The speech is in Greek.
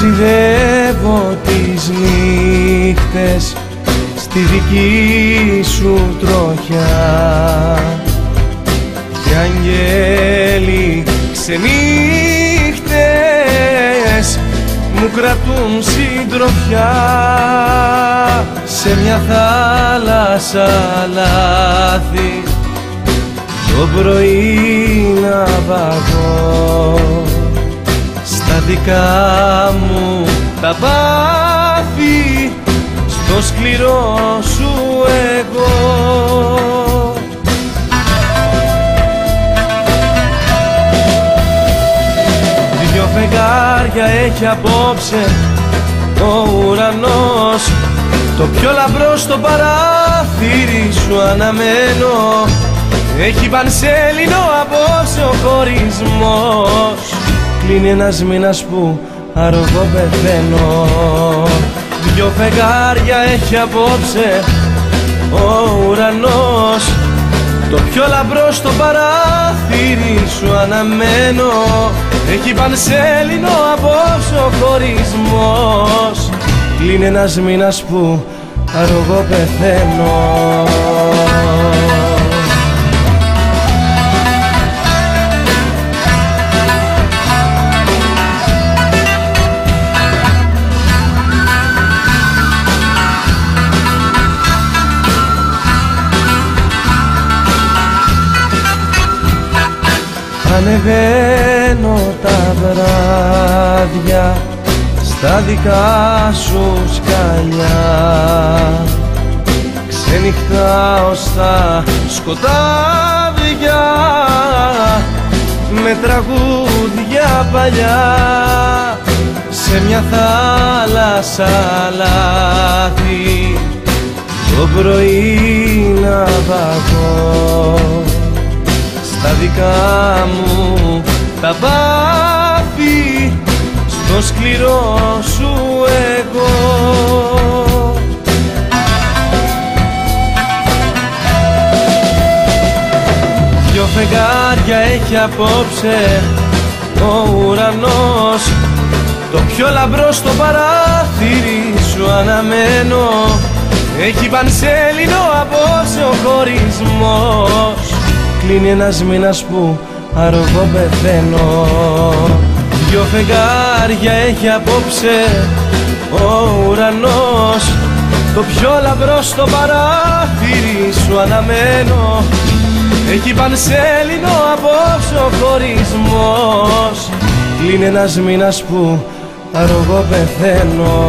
ταξιδεύω τις νύχτες στη δική σου τροχιά και αγγέλοι ξενύχτες μου κρατούν συντροφιά σε μια θάλασσα λάθη το πρωί να βαγώ στα δικά μου τα πάθη στο σκληρό σου εγώ. Δυο φεγγάρια έχει απόψε ο ουρανός, το πιο λαμπρό στο παράθυρι σου αναμένω. Έχει πανσέλινο απόψε ο χωρισμός, κλείνει ένας μήνας που αργό πεθαίνω. Δυο φεγγάρια έχει απόψε ο ουρανός, το πιο λαμπρό στο παράθυρι σου αναμένω. Έχει πανσέλινο απόψε ο χωρισμός, κλείνει ένας μήνας που αργό πεθαίνω. Ανεβαίνω τα βράδια στα δικά σου σκαλιά, ξενυχτάω στα σκοτάδια με τραγούδια παλιά σε μια θάλασσα λάθη το πρωί να βαγώ στα δικά μου τα πάθη στο σκληρό σου εγώ. Δυο φεγγάρια έχει απόψε ο ουρανός, το πιο λαμπρό στο παράθυρι σου αναμένω. Έχει πανσέλινο απόψε ο χωρισμός, κλείνει ένας μήνας που αργό πεθαίνω. Δυο φεγγάρια έχει απόψε ο ουρανός, το πιο λαμπρό στο παράθυρι σου αναμένω. Έχει πανσέλινο απόψε ο χωρισμός, κλείνει ένας μήνας που αργό πεθαίνω.